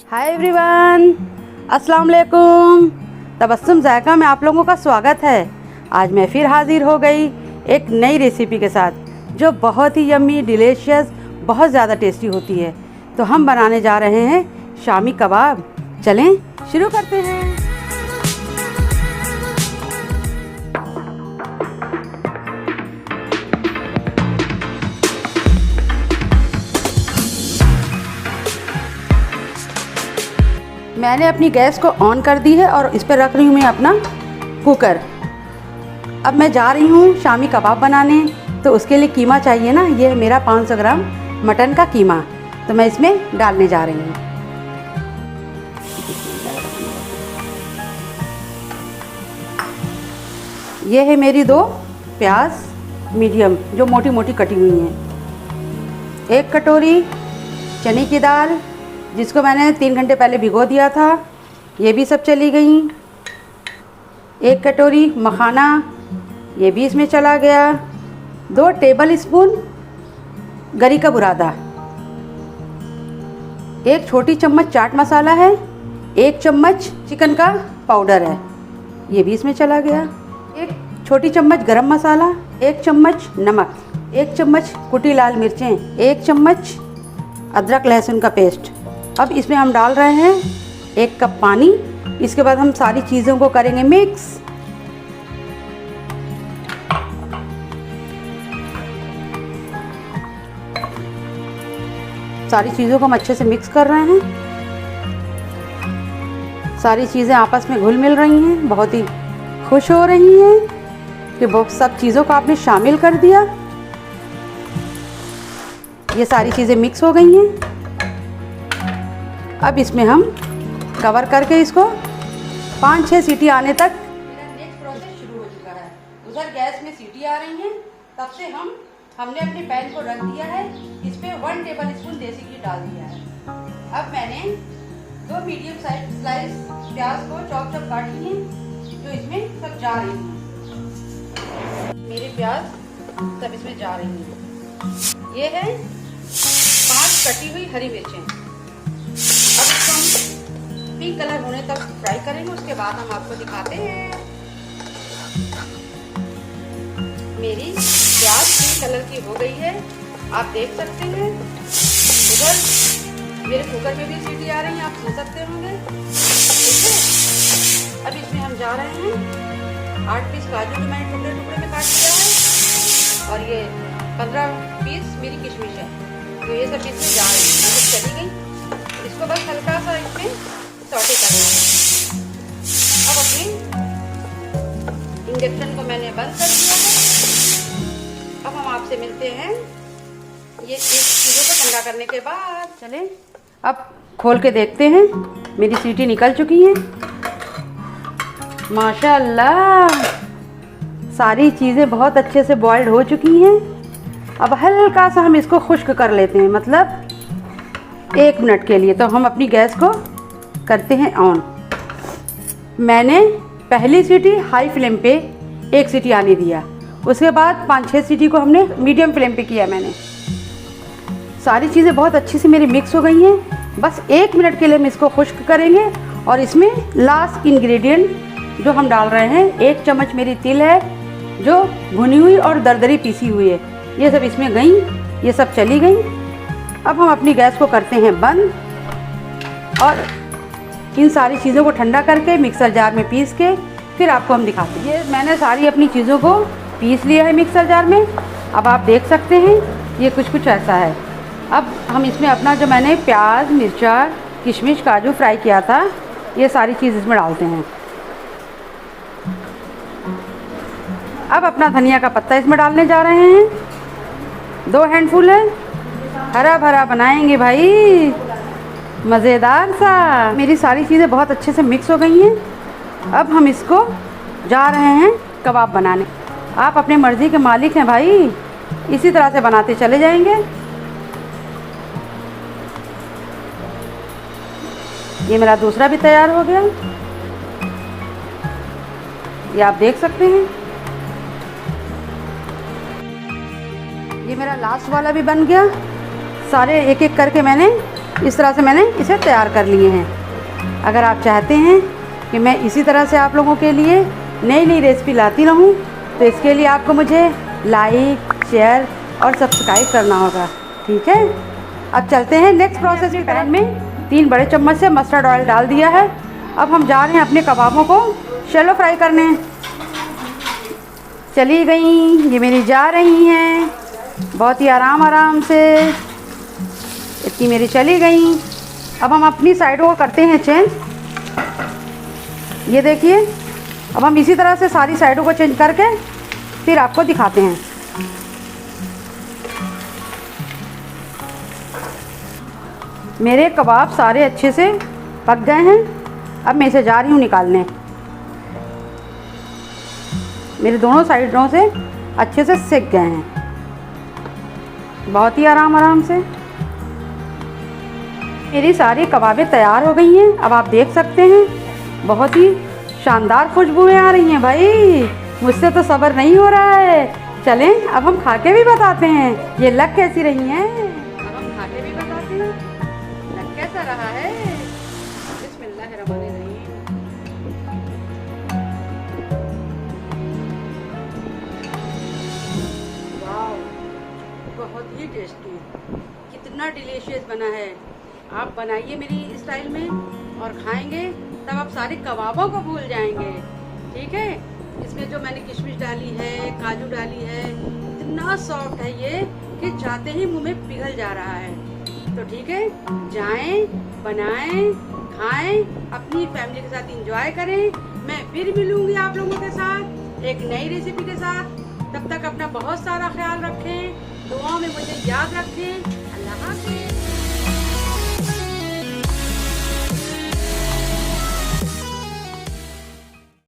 Hi everyone, अस्सलाम वालेकुम। तबस्सुम जायका में आप लोगों का स्वागत है। आज मैं फिर हाज़िर हो गई एक नई रेसिपी के साथ जो बहुत ही यम्मी, डिलीशियस, बहुत ज़्यादा टेस्टी होती है। तो हम बनाने जा रहे हैं शामी कबाब। चलें शुरू करते हैं। मैंने अपनी गैस को ऑन कर दी है और इस पर रख रही हूँ मैं अपना कुकर। अब मैं जा रही हूँ शामी कबाब बनाने। तो उसके लिए कीमा चाहिए ना, ये है मेरा 500 ग्राम मटन का कीमा। तो मैं इसमें डालने जा रही हूँ। ये है मेरी 2 प्याज मीडियम जो मोटी मोटी कटी हुई हैं। 1 कटोरी चने की दाल जिसको मैंने 3 घंटे पहले भिगो दिया था, ये भी सब चली गई। 1 कटोरी मखाना, ये भी इसमें चला गया। 2 टेबल स्पून गरी का बुरादा, 1 छोटी चम्मच चाट मसाला है, 1 चम्मच चिकन का पाउडर है, ये भी इसमें चला गया। 1 छोटी चम्मच गरम मसाला, 1 चम्मच नमक, 1 चम्मच कुटी लाल मिर्चें, 1 चम्मच अदरक लहसुन का पेस्ट। अब इसमें हम डाल रहे हैं 1 कप पानी। इसके बाद हम सारी चीज़ों को करेंगे मिक्स। सारी चीज़ों को हम अच्छे से मिक्स कर रहे हैं। सारी चीज़ें आपस में घुल मिल रही हैं। बहुत ही खुश हो रही हैं कि बहुत सब चीज़ों को आपने शामिल कर दिया। ये सारी चीज़ें मिक्स हो गई हैं। अब इसमें हम कवर करके इसको 5-6 सीटी आने तक। मेरा नेक्स्ट प्रोसेस शुरू हो चुका है। उधर गैस में सीटी आ रही हैं, तब से हमने अपने पैन को रख दिया है। इस पे 1 टेबल स्पून देसी घी डाल दिया है। अब मैंने 2 मीडियम साइज स्लाइस प्याज को चॉप काटी हैं जो इसमें सब जा रही हैं। मेरे प्याज सब इसमें जा रही हैं। ये है 5 कटी हुई हरी मिर्चें। अब इसको हम पिंक कलर होने तक फ्राई करेंगे, उसके बाद हम आपको दिखाते हैं। मेरी प्याज पिंक कलर की हो गई है, आप देख सकते हैं। उधर मेरे कुकर में भी सीटी आ रही है, आप सुन सकते होंगे। ठीक है, अब इसमें हम जा रहे हैं 8 पीस काजू जो मैंने टुकड़े टुकड़े में काट लिया है, और ये 15 पीस मेरी किशमिश है। तो ये सब इसमें जा रही है, ये चली गई। इसको बस हल्का सा इसमें सौटे करना है। अब अपने इंडक्शन को मैंने बंद कर दिया है। अब हम आपसे मिलते हैं ये इस चीज़ों को ठंडा करने के बाद। चलें अब खोल के देखते हैं। मेरी सीटी निकल चुकी है माशाल्लाह। सारी चीज़ें बहुत अच्छे से बॉइल्ड हो चुकी हैं। अब हल्का सा हम इसको खुश्क कर लेते हैं, मतलब 1 मिनट के लिए। तो हम अपनी गैस को करते हैं ऑन। मैंने पहली सीटी हाई फ्लेम पे 1 सीटी आने दिया, उसके बाद 5-6 सीटी को हमने मीडियम फ्लेम पे किया। मैंने सारी चीज़ें बहुत अच्छी से मेरी मिक्स हो गई हैं। बस 1 मिनट के लिए हम इसको खुश्क करेंगे। और इसमें लास्ट इंग्रेडिएंट जो हम डाल रहे हैं, 1 चम्मच मेरी तिल है जो भुनी हुई और दरदरी पीसी हुई है। ये सब इसमें गई, ये सब चली गई। अब हम अपनी गैस को करते हैं बंद और इन सारी चीज़ों को ठंडा करके मिक्सर जार में पीस के फिर आपको हम दिखाते हैं। ये मैंने सारी अपनी चीज़ों को पीस लिया है मिक्सर जार में। अब आप देख सकते हैं ये कुछ ऐसा है। अब हम इसमें अपना जो मैंने प्याज, मिर्चा, किशमिश, काजू फ्राई किया था, ये सारी चीज़ इसमें डालते हैं। अब अपना धनिया का पत्ता इसमें डालने जा रहे हैं। 2 हैंडफुल है, हरा भरा बनाएंगे भाई, मज़ेदार सा। मेरी सारी चीज़ें बहुत अच्छे से मिक्स हो गई हैं। अब हम इसको जा रहे हैं कबाब बनाने। आप अपने मर्ज़ी के मालिक हैं भाई, इसी तरह से बनाते चले जाएंगे। ये मेरा दूसरा भी तैयार हो गया, ये आप देख सकते हैं। ये मेरा लास्ट वाला भी बन गया। सारे एक एक करके मैंने इस तरह से मैंने इसे तैयार कर लिए हैं। अगर आप चाहते हैं कि मैं इसी तरह से आप लोगों के लिए नई नई रेसिपी लाती रहूं, तो इसके लिए आपको मुझे लाइक, शेयर और सब्सक्राइब करना होगा। ठीक है, अब चलते हैं नेक्स्ट प्रोसेस की। पैन में 3 बड़े चम्मच से मस्टर्ड ऑयल डाल दिया है। अब हम जा रहे हैं अपने कबाबों को शैलो फ्राई करने। चली गई, ये मेरी जा रही हैं बहुत ही आराम आराम से। इतनी मेरी चली गई। अब हम अपनी साइडों को करते हैं चेंज। ये देखिए, अब हम इसी तरह से सारी साइडों को चेंज करके फिर आपको दिखाते हैं। मेरे कबाब सारे अच्छे से पक गए हैं। अब मैं इसे जा रही हूँ निकालने। मेरे दोनों साइडों से अच्छे से सिक गए हैं, बहुत ही आराम आराम से। मेरी सारी कबाबें तैयार हो गई हैं। अब आप देख सकते हैं बहुत ही शानदार खुशबुएं आ रही हैं। भाई मुझसे तो सब्र नहीं हो रहा है। चलें अब हम खा के भी बताते हैं ये लग कैसी रही हैं। अब हम खा के भी बताते हैं लग कैसा रहा है। बिस्मिल्लाहिर्रहमानिर्रहीम। वाह, बहुत ही टेस्टी, कितना डिलीशियस बना है। आप बनाइए मेरी स्टाइल में और खाएंगे तब आप सारे कबाबों को भूल जाएंगे। ठीक है, इसमें जो मैंने किशमिश डाली है, काजू डाली है, इतना सॉफ्ट है ये कि चाहते ही मुंह में पिघल जा रहा है। तो ठीक है, जाएं, बनाएं, खाएं, अपनी फैमिली के साथ एंजॉय करें। मैं फिर मिलूंगी आप लोगों के साथ एक नई रेसिपी के साथ। तब तक अपना बहुत सारा ख्याल रखें, दुआओं में मुझे याद रखें। अल्लाह हाफ़िज़।